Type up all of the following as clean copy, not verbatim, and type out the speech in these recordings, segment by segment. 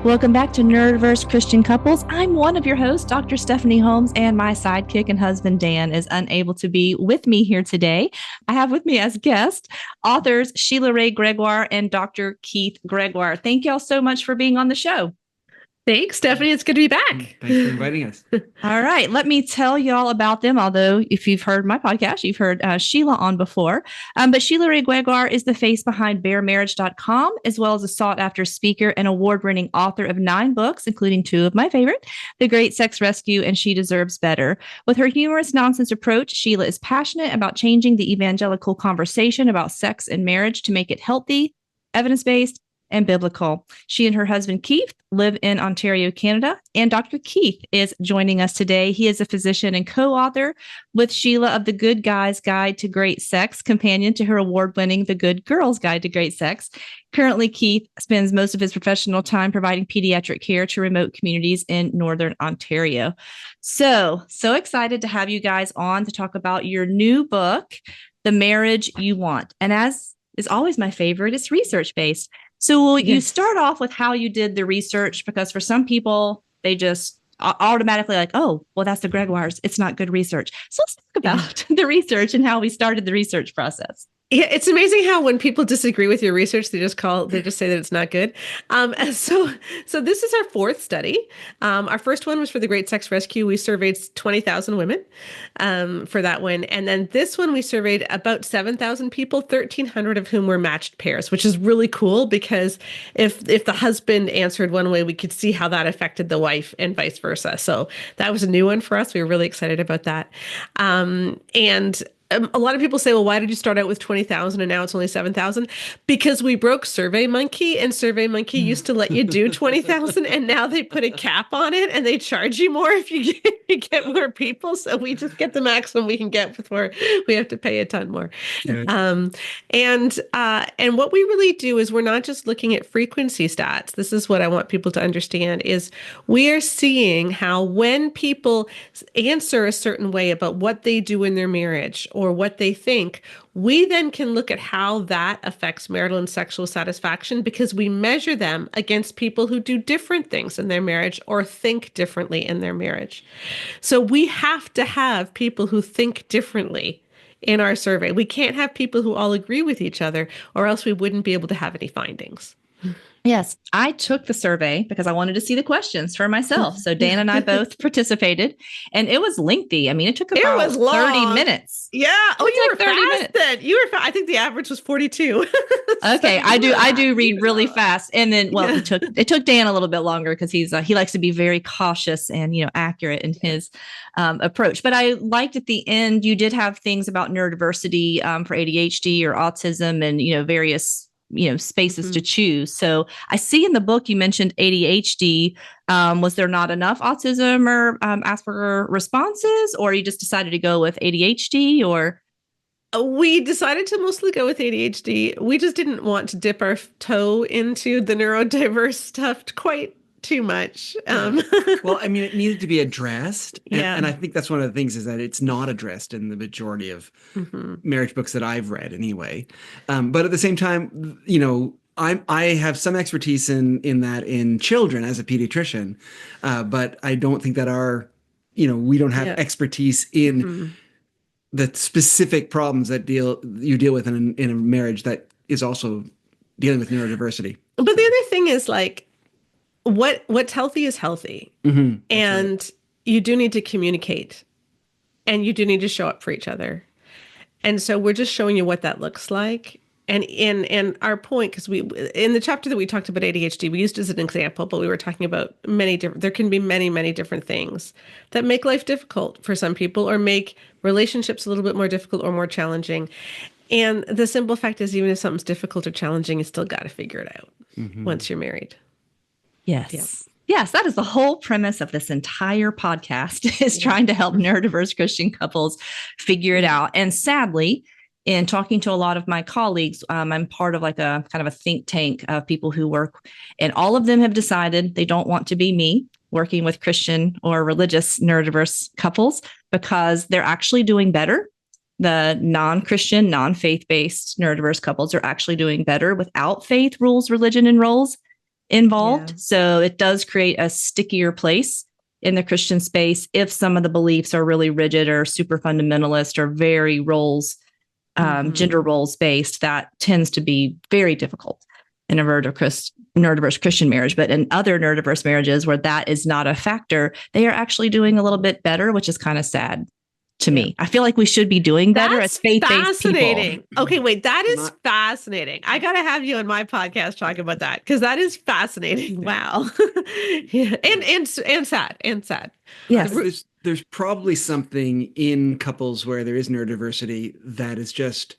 Welcome back to Neurodiverse Christian Couples. I'm one of your hosts, Dr. Stephanie Holmes, and my sidekick and husband, Dan, is unable to be with me here today. I have with me as guests authors Sheila Gregoire and Dr. Keith Gregoire. Thank y'all so much for being on the show. Thanks, Stephanie. It's good to be back. Thanks for inviting us. All right. Let me tell y'all about them. Although if you've heard my podcast, you've heard Sheila on before. But Sheila Gregoire is the face behind baremarriage.com, as well as a sought after speaker and award-winning author of 9 books, including 2 of my favorite, The Great Sex Rescue and She Deserves Better. With her humorous nonsense approach, Sheila is passionate about changing the evangelical conversation about sex and marriage to make it healthy, evidence-based, and biblical. She and her husband, Keith, live in Ontario, Canada, and Dr. Keith is joining us today. He is a physician and co-author with Sheila of The Good Guy's Guide to Great Sex, companion to her award-winning The Good Girl's Guide to Great Sex. Currently, Keith spends most of his professional time providing pediatric care to remote communities in Northern Ontario. So excited to have you guys on to talk about your new book, The Marriage You Want. And as is always my favorite, it's research-based. So will you start off with how you did the research? Because for some people, they just automatically like, oh, well, that's the Gregoires. It's not good research. So let's talk about the research and how we started the research process. Yeah, it's amazing how when people disagree with your research, they just say that it's not good. So this is our 4th study. Our first one was for the Great Sex Rescue. We surveyed 20,000 women for that one. And then this one, we surveyed about 7,000 people, 1,300 of whom were matched pairs, which is really cool because if the husband answered one way, we could see how that affected the wife and vice versa. So that was a new one for us. We were really excited about that. And a lot of people say, well, why did you start out with 20,000 and now it's only 7,000? Because we broke SurveyMonkey, and SurveyMonkey used to let you do 20,000, and now they put a cap on it and they charge you more if you get more people. So we just get the maximum we can get before we have to pay a ton more. And what we really do is we're not just looking at frequency stats. This is what I want people to understand is we are seeing how when people answer a certain way about what they do in their marriage or what they think, we then can look at how that affects marital and sexual satisfaction because we measure them against people who do different things in their marriage or think differently in their marriage. So we have to have people who think differently in our survey. We can't have people who all agree with each other, or else we wouldn't be able to have any findings. Yes, I took the survey because I wanted to see the questions for myself. So Dan and I both participated, and it was lengthy. I mean, it took about 30 minutes. Yeah. Oh, you were 30 fast then. You were I think the average was 42. Okay, I do read really fast. And then, well, it took Dan a little bit longer because he likes to be very cautious and, accurate in his approach. But I liked at the end, you did have things about neurodiversity for ADHD or autism and, various spaces to choose. So I see in the book you mentioned ADHD. Was there not enough autism or Asperger responses, or you just decided to go with ADHD? Or we decided to mostly go with ADHD. We just didn't want to dip our toe into the neurodiverse stuff quite too much. Well, I mean, it needed to be addressed. Yeah. And I think that's one of the things is that it's not addressed in the majority of marriage books that I've read anyway. But at the same time, I have some expertise in that in children as a pediatrician, but I don't think that we don't have expertise in the specific problems that you deal with in a marriage that is also dealing with neurodiversity. But the other thing is what's healthy is healthy. And you do need to communicate and you do need to show up for each other. And so we're just showing you what that looks like. And our point, because in the chapter that we talked about ADHD, we used it as an example, but we were talking about there can be many, many different things that make life difficult for some people or make relationships a little bit more difficult or more challenging. And the simple fact is, even if something's difficult or challenging, you still got to figure it out once you're married. Yes. Yeah. Yes, that is the whole premise of this entire podcast is trying to help neurodiverse Christian couples figure it out. And sadly, in talking to a lot of my colleagues, I'm part of a kind of a think tank of people who work, and all of them have decided they don't want to be me working with Christian or religious neurodiverse couples because they're actually doing better. The non-Christian, non-faith-based neurodiverse couples are actually doing better without faith, rules, religion, and roles involved. Yeah. So it does create a stickier place in the Christian space if some of the beliefs are really rigid or super fundamentalist or very gender roles based. That tends to be very difficult in a neurodiverse Christian marriage. But in other neurodiverse marriages where that is not a factor, they are actually doing a little bit better, which is kind of sad to me. I feel like we should be doing better as faith-based people. Okay, wait, that is fascinating. I got to have you on my podcast talking about that because that is fascinating. Wow. Yeah. And sad. Yes. There's probably something in couples where there is neurodiversity that is just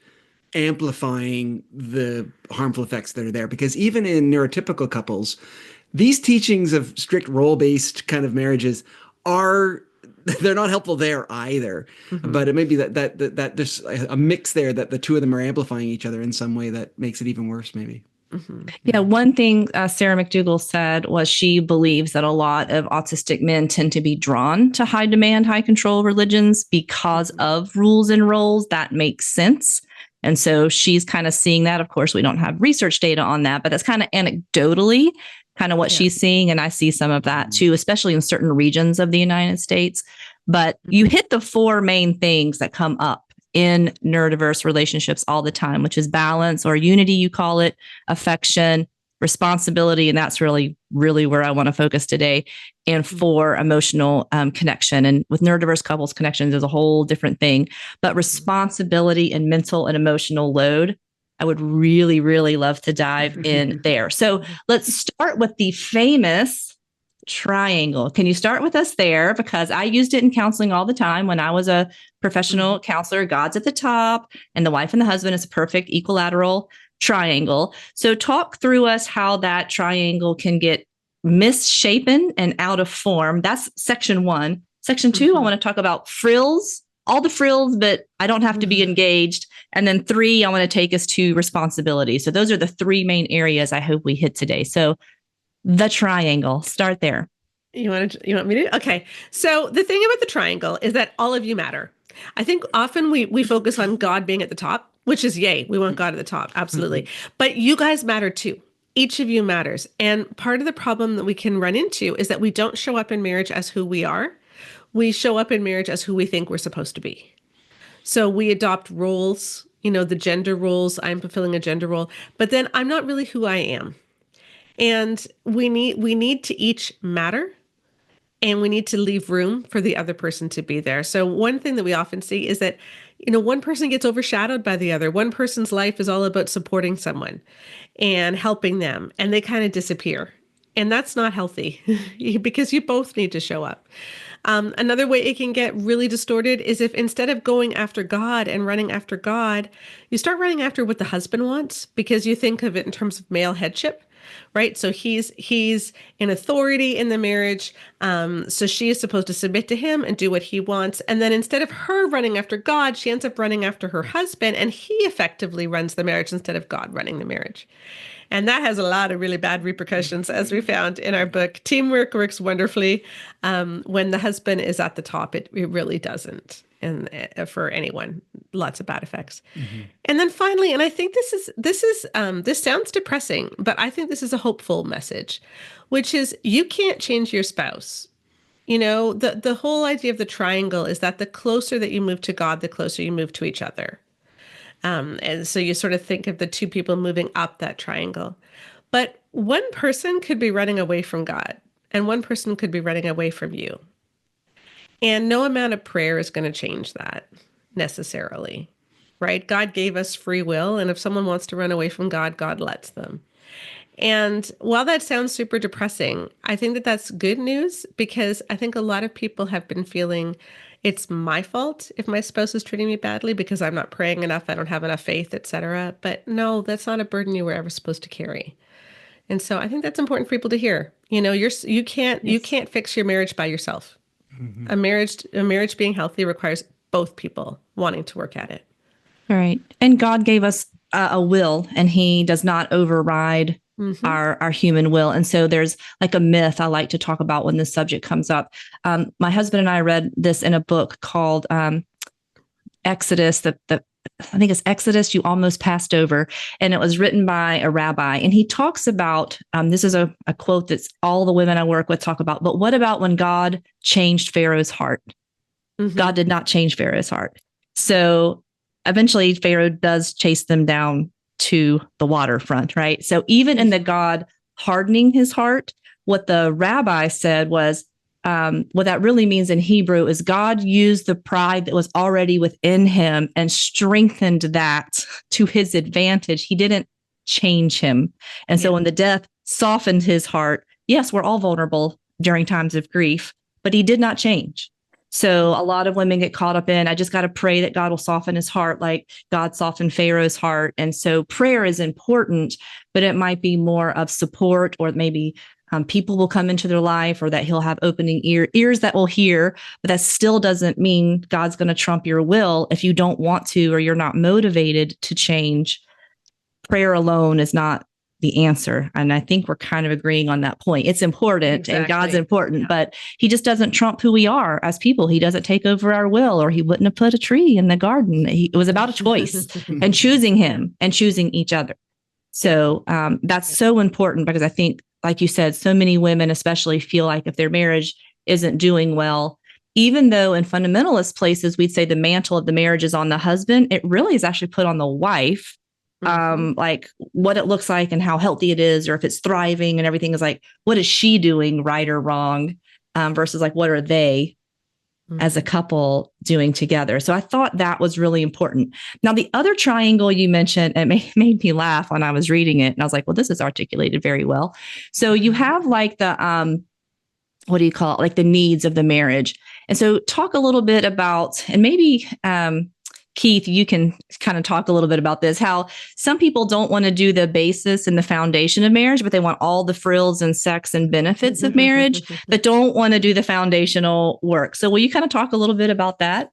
amplifying the harmful effects that are there. Because even in neurotypical couples, these teachings of strict role-based kind of marriages they're not helpful there either. But it may be that there's a mix there that the two of them are amplifying each other in some way that makes it even worse, maybe. Yeah, one thing Sarah McDougall said was she believes that a lot of autistic men tend to be drawn to high demand, high control religions because of rules and roles. That makes sense. And so she's kind of seeing that. Of course, we don't have research data on that, but that's kind of anecdotally kind of what she's seeing. And I see some of that too, especially in certain regions of the United States. But you hit the four main things that come up in neurodiverse relationships all the time, which is balance or unity, you call it, affection, responsibility. And that's really, really where I want to focus today. And for emotional connection. And with neurodiverse couples, connections is a whole different thing. But responsibility and mental and emotional load, I would really, really love to dive in there. So let's start with the famous triangle. Can you start with us there? Because I used it in counseling all the time when I was a professional counselor. God's at the top and the wife and the husband is a perfect equilateral triangle. So talk through us how that triangle can get misshapen and out of form. That's section 1. Section 2, I want to talk about frills, all the frills, but I don't have to be engaged. And then 3, I want to take us to responsibility. So those are the 3 main areas I hope we hit today. So the triangle, start there. You want me to? Okay. So the thing about the triangle is that all of you matter. I think often we focus on God being at the top, which is yay. We want God at the top. Absolutely. But you guys matter too. Each of you matters. And part of the problem that we can run into is that we don't show up in marriage as who we are. We show up in marriage as who we think we're supposed to be. So we adopt roles, the gender roles. I'm fulfilling a gender role, but then I'm not really who I am. And we need to each matter, and we need to leave room for the other person to be there. So one thing that we often see is that, one person gets overshadowed by the other. One person's life is all about supporting someone and helping them, and they kind of disappear. And that's not healthy because you both need to show up. Another way it can get really distorted is if instead of going after God and running after God, you start running after what the husband wants because you think of it in terms of male headship. Right. So he's in authority in the marriage. So she is supposed to submit to him and do what he wants. And then instead of her running after God, she ends up running after her husband, and he effectively runs the marriage instead of God running the marriage. And that has a lot of really bad repercussions, as we found in our book. Teamwork works wonderfully. When the husband is at the top, it really doesn't. And for anyone, lots of bad effects. And then finally, and I think this sounds depressing, but I think this is a hopeful message, which is you can't change your spouse. The whole idea of the triangle is that the closer that you move to God, the closer you move to each other. And so you sort of think of the two people moving up that triangle. But one person could be running away from God, and one person could be running away from you. And no amount of prayer is going to change that necessarily, right? God gave us free will, and if someone wants to run away from God, God lets them. And while that sounds super depressing, I think that that's good news because I think a lot of people have been feeling it's my fault if my spouse is treating me badly because I'm not praying enough, I don't have enough faith, etc. But no, that's not a burden you were ever supposed to carry. And so I think that's important for people to hear. You can't fix your marriage by yourself. A marriage being healthy requires both people wanting to work at it. All right. And God gave us a will, and he does not override our human will. And so there's like a myth I like to talk about when this subject comes up. My husband and I read this in a book called Exodus, the I think it's Exodus you almost passed over, and it was written by a rabbi. And he talks about, this is a quote that's all the women I work with talk about, but what about when God changed Pharaoh's heart? God did not change Pharaoh's heart. So eventually Pharaoh does chase them down to the waterfront, right? So even in the God hardening his heart, what the rabbi said was, what that really means in Hebrew is God used the pride that was already within him and strengthened that to his advantage. He didn't change him. And so when the death softened his heart, yes, we're all vulnerable during times of grief, but he did not change. So a lot of women get caught up in, I just got to pray that God will soften his heart like God softened Pharaoh's heart. And so prayer is important, but it might be more of support, or maybe people will come into their life, or that he'll have opening ears that will hear, but that still doesn't mean God's going to trump your will if you don't want to, or you're not motivated to change. Prayer alone is not the answer. And I think we're kind of agreeing on that point. It's important and God's important, but he just doesn't trump who we are as people. He doesn't take over our will, or he wouldn't have put a tree in the garden. It was about a choice and choosing him and choosing each other. So that's so important, because I think, like you said, so many women especially feel like if their marriage isn't doing well, even though in fundamentalist places, we'd say the mantle of the marriage is on the husband, it really is actually put on the wife. Like what it looks like and how healthy it is, or if it's thriving and everything is like, what is she doing right or wrong, versus like, what are they as a couple doing together? So I thought that was really important. Now, the other triangle you mentioned, it made me laugh when I was reading it. And I was like, well, this is articulated very well. So you have like the, what do you call it? Like the needs of the marriage. And so talk a little bit about, and maybe, Keith, you can kind of talk a little bit about this, how some people don't want to do the basis and the foundation of marriage, but they want all the frills and sex and benefits of marriage, but don't want to do the foundational work. So will you kind of talk a little bit about that?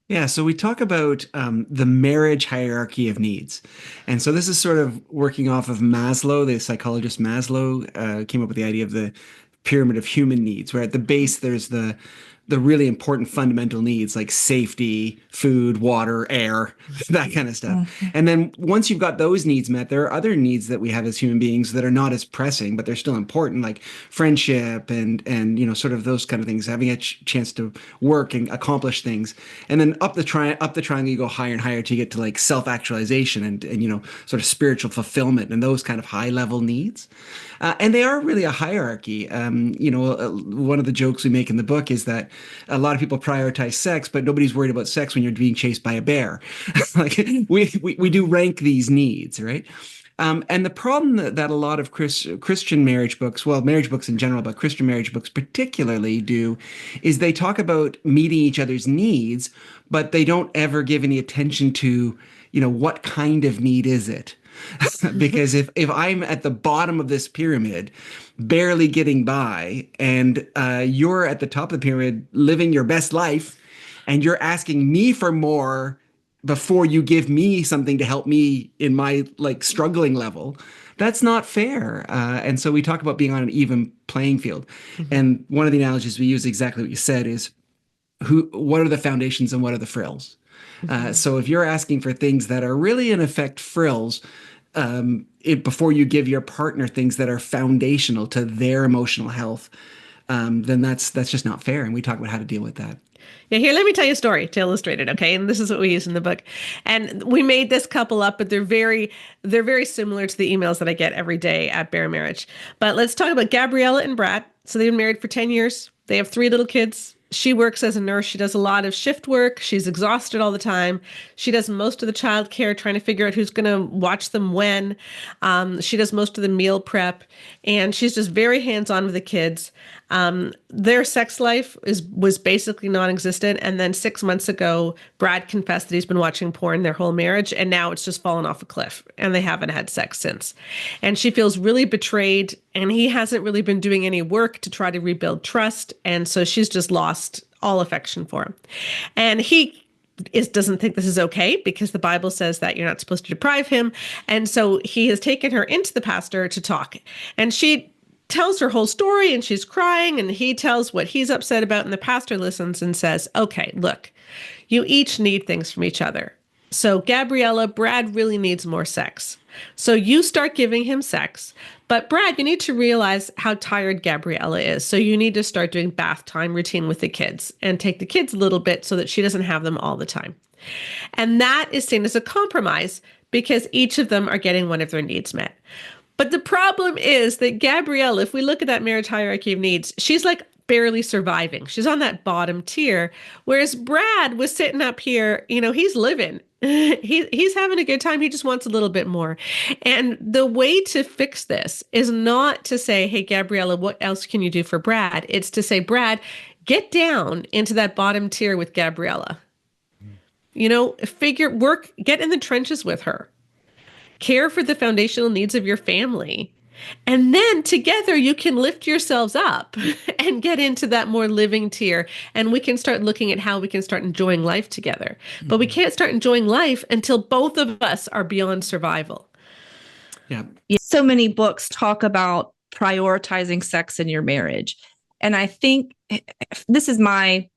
Yeah, so we talk about the marriage hierarchy of needs. And so this is sort of working off of Maslow. The psychologist Maslow came up with the idea of the pyramid of human needs, where at the base there's the really important fundamental needs like safety, food, water, air, that kind of stuff. And then once you've got those needs met, there are other needs that we have as human beings that are not as pressing, but they're still important, like friendship and sort of those kind of things, having a chance to work and accomplish things. And then up the triangle, you go higher and higher till you get to like self-actualization and sort of spiritual fulfillment and those kind of high level needs. And they are really a hierarchy. One of the jokes we make in the book is that a lot of people prioritize sex, but nobody's worried about sex when you're being chased by a bear. Like we do rank these needs, right? And the problem that a lot of Christian marriage books, well, marriage books in general, but Christian marriage books particularly do, is they talk about meeting each other's needs, but they don't ever give any attention to, what kind of need is it? Because if I'm at the bottom of this pyramid, barely getting by, and you're at the top of the pyramid living your best life, and you're asking me for more before you give me something to help me in my like struggling level, that's not fair. And so we talk about being on an even playing field. And one of the analogies we use, exactly what you said, is what are the foundations and what are the frills? So if you're asking for things that are really in effect frills, before you give your partner things that are foundational to their emotional health, then that's just not fair. And we talk about how to deal with that. Yeah, here, let me tell you a story to illustrate it, okay? And this is what we use in the book. And we made this couple up, but they're very similar to the emails that I get every day at Bare Marriage. But let's talk about Gabriella and Brad. So they've been married for 10 years. They have 3 little kids. She works as a nurse. She does a lot of shift work. She's exhausted all the time. She does most of the childcare, trying to figure out who's going to watch them when. She does most of the meal prep, and she's just very hands-on with the kids. Their sex life was basically non-existent. And then 6 months ago, Brad confessed that he's been watching porn their whole marriage, and now it's just fallen off a cliff, and they haven't had sex since. And she feels really betrayed, and he hasn't really been doing any work to try to rebuild trust. And so she's just lost all affection for him. And he doesn't think this is okay, because the Bible says that you're not supposed to deprive him. And so he has taken her into the pastor to talk. And she tells her whole story, and she's crying, and he tells what he's upset about, and the pastor listens and says, okay, look, you each need things from each other. So, Gabriella, Brad really needs more sex. So you start giving him sex. But Brad, you need to realize how tired Gabriella is. So you need to start doing bath time routine with the kids and take the kids a little bit so that she doesn't have them all the time. And that is seen as a compromise because each of them are getting one of their needs met. But the problem is that Gabrielle, if we look at that marriage hierarchy of needs, she's like barely surviving. She's on that bottom tier. Whereas Brad was sitting up here, he's living. He's having a good time. He just wants a little bit more. And the way to fix this is not to say, hey, Gabriella, what else can you do for Brad? It's to say, Brad, get down into that bottom tier with Gabriella. Get in the trenches with her. Care for the foundational needs of your family. And then together you can lift yourselves up and get into that more living tier. And we can start looking at how we can start enjoying life together. But we can't start enjoying life until both of us are beyond survival. Yeah. So many books talk about prioritizing sex in your marriage. And I think this is my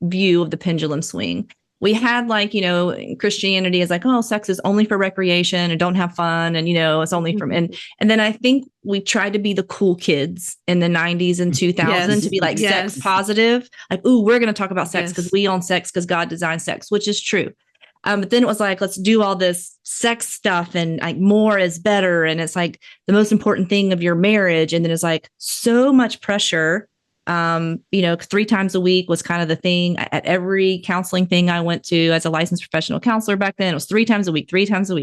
view of the pendulum swing. We had Christianity is like, oh, sex is only for recreation and don't have fun. And, it's only from, and then I think we tried to be the cool kids in the 90s and 2000s to be like sex positive. Like, ooh, we're going to talk about sex because we own sex because God designed sex, which is true. But then it was like, let's do all this sex stuff and like more is better. And it's like the most important thing of your marriage. And then it's like so much pressure. 3 times a week was kind of the thing at every counseling thing I went to as a licensed professional counselor back then. It was 3 times a week,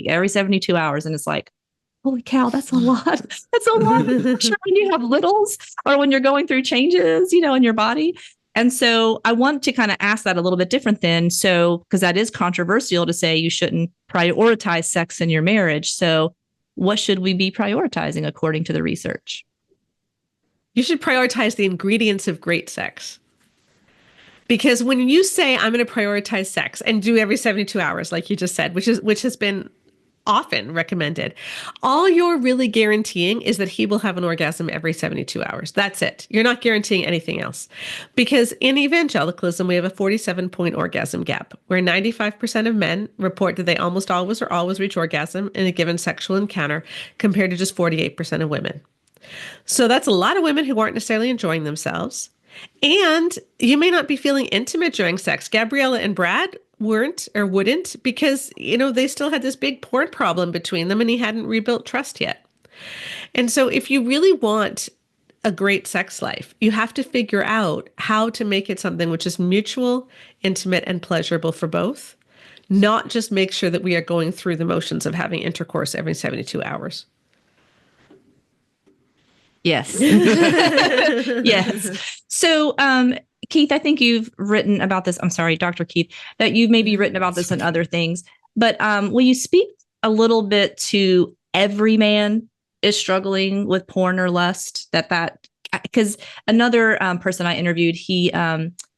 every 72 hours. And it's like, holy cow, that's a lot. That's a lot of pressure when you have littles or when you're going through changes, in your body. And so I want to kind of ask that a little bit different then. So, because that is controversial to say you shouldn't prioritize sex in your marriage. So what should we be prioritizing according to the research? You should prioritize the ingredients of great sex. Because when you say, I'm going to prioritize sex and do every 72 hours, like you just said, which has been often recommended, all you're really guaranteeing is that he will have an orgasm every 72 hours. That's it. You're not guaranteeing anything else. Because in evangelicalism, we have a 47-point orgasm gap, where 95% of men report that they almost always reach orgasm in a given sexual encounter, compared to just 48% of women. So that's a lot of women who aren't necessarily enjoying themselves. And you may not be feeling intimate during sex. Gabriella and Brad weren't or wouldn't because, they still had this big porn problem between them and he hadn't rebuilt trust yet. And so if you really want a great sex life, you have to figure out how to make it something which is mutual, intimate, and pleasurable for both, not just make sure that we are going through the motions of having intercourse every 72 hours. Yes. Yes. So, Keith, I think you've written about this. I'm sorry, Dr. Keith, that you've maybe written about this and other things. But will you speak a little bit to every man is struggling with porn or lust? Because another person I interviewed, he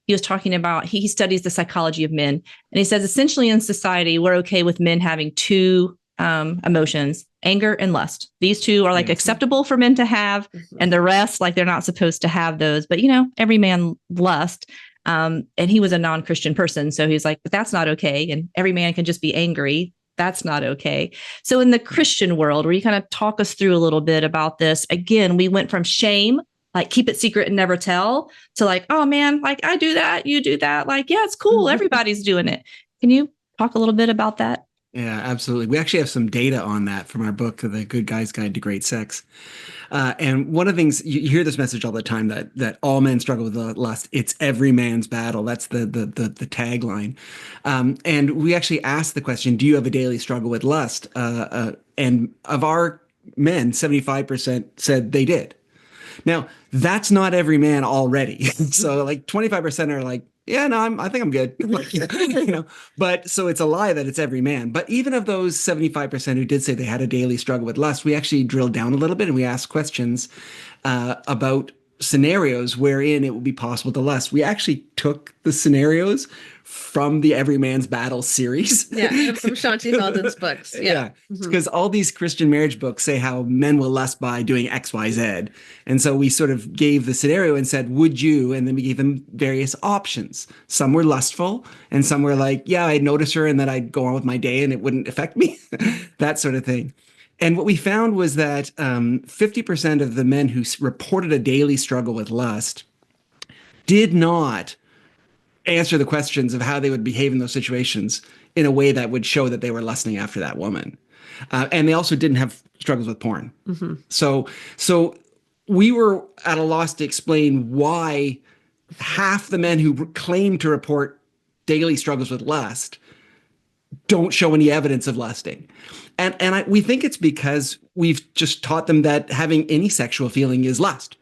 was talking about, he studies the psychology of men. And he says, essentially in society, we're okay with men having 2 emotions, anger and lust. These 2 are acceptable for men to have, and the rest, they're not supposed to have those. But, every man lust. And he was a non-Christian person. So he's like, but that's not okay. And every man can just be angry. That's not okay. So in the Christian world, where you kind of talk us through a little bit about this, again, we went from shame, keep it secret and never tell, to oh man, I do that, you do that. Yeah, it's cool. Everybody's doing it. Can you talk a little bit about that? Yeah, absolutely. We actually have some data on that from our book, The Good Guy's Guide to Great Sex. And one of the things, you hear this message all the time, that all men struggle with lust. It's every man's battle. That's the tagline. And we actually asked the question, do you have a daily struggle with lust? And of our men, 75% said they did. Now, that's not every man already. So 25% are like, yeah, no, I think I'm good. But so it's a lie that it's every man. But even of those 75% who did say they had a daily struggle with lust, we actually drilled down a little bit and we asked questions about scenarios wherein it would be possible to lust. We actually took the scenarios from the Everyman's Battle series. Yeah, from Shanti Feldon's books. Yeah. Because all these Christian marriage books say how men will lust by doing X, Y, Z. And so we sort of gave the scenario and said, would you? And then we gave them various options. Some were lustful and some were like, yeah, I'd notice her and then I'd go on with my day and it wouldn't affect me, that sort of thing. And what we found was that 50% of the men who reported a daily struggle with lust did not answer the questions of how they would behave in those situations in a way that would show that they were lusting after that woman. And they also didn't have struggles with porn. So we were at a loss to explain why half the men who claim to report daily struggles with lust don't show any evidence of lusting. And we think it's because we've just taught them that having any sexual feeling is lust.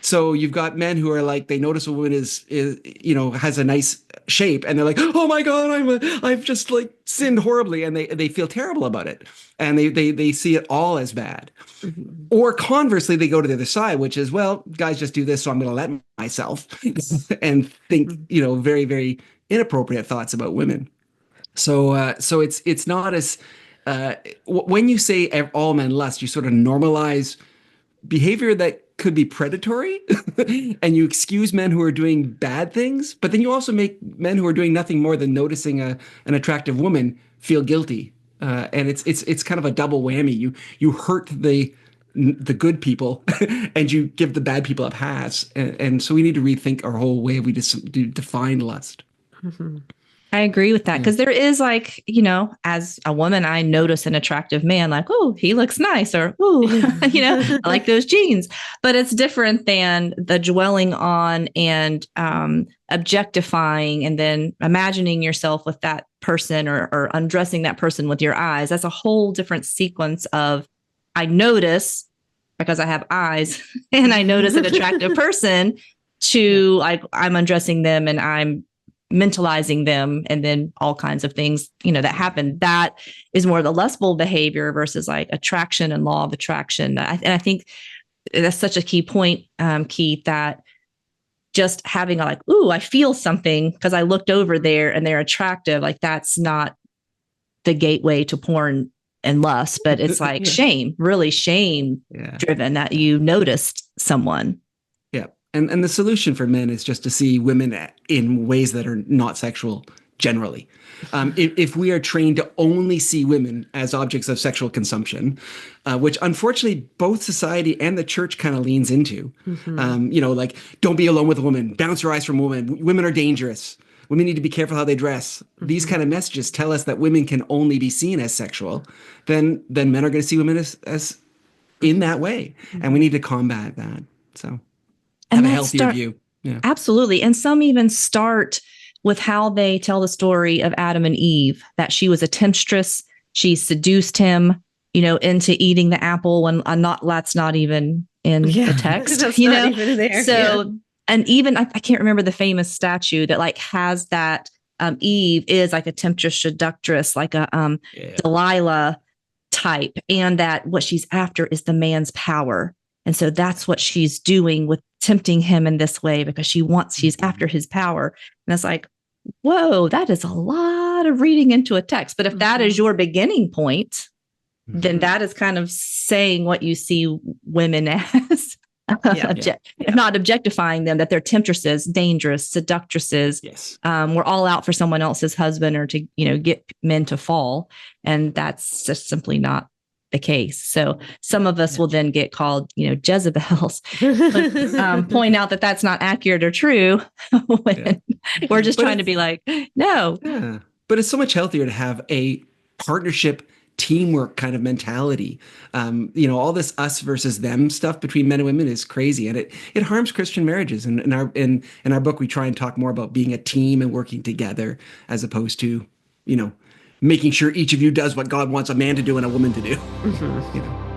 So you've got men who are like, they notice a woman is has a nice shape and they're like, oh my God, I've just like sinned horribly. And they feel terrible about it. And they see it all as bad. Or conversely, they go to the other side, which is, well, guys just do this, so I'm going to let myself and think, very, very inappropriate thoughts about women. So it's not as, when you say all men lust, you sort of normalize behavior that could be predatory and you excuse men who are doing bad things, but then you also make men who are doing nothing more than noticing an attractive woman feel guilty. And it's kind of a double whammy. You hurt the good people and you give the bad people a pass. And so we need to rethink our whole way we define lust. I agree with that because there is like, as a woman, I notice an attractive man like, oh, he looks nice or, oh, I like those jeans. But it's different than the dwelling on and objectifying and then imagining yourself with that person or undressing that person with your eyes. That's a whole different sequence of I notice because I have eyes and I notice an attractive person to like I'm undressing them and I'm mentalizing them and then all kinds of things, that happen. That is more the lustful behavior versus like attraction and law of attraction. And I think that's such a key point, Keith, that just having a like, ooh, I feel something because I looked over there and they're attractive. Like that's not the gateway to porn and lust, but it's like shame, really shame driven that you noticed someone. Yeah. And the solution for men is just to see women in ways that are not sexual generally. If we are trained to only see women as objects of sexual consumption, which unfortunately both society and the church kind of leans into, like don't be alone with a woman, bounce your eyes from women, women are dangerous, women need to be careful how they dress. These kind of messages tell us that women can only be seen as sexual, then men are going to see women as in that way. And we need to combat that. So have a healthier view. Yeah. Absolutely. And some even start with how they tell the story of Adam and Eve, that she was a temptress. She seduced him, into eating the apple when that's not even in the text, Not even there. So, and even I can't remember the famous statue that like has that Eve is like a temptress, seductress, like a Delilah type. And that what she's after is the man's power. And so that's what she's doing with tempting him in this way because she's after his power. And it's like, whoa, that is a lot of reading into a text. But if that is your beginning point, then that is kind of saying what you see women as, not objectifying them, that they're temptresses, dangerous, seductresses. Yes. We're all out for someone else's husband or to, get men to fall. And that's just simply not the case. So some of us will then get called, Jezebels, point out that that's not accurate or true when we're just trying to be like, no. Yeah. But it's so much healthier to have a partnership, teamwork kind of mentality. All this us versus them stuff between men and women is crazy, and it harms Christian marriages. And in our book, we try and talk more about being a team and working together as opposed to, making sure each of you does what God wants a man to do and a woman to do.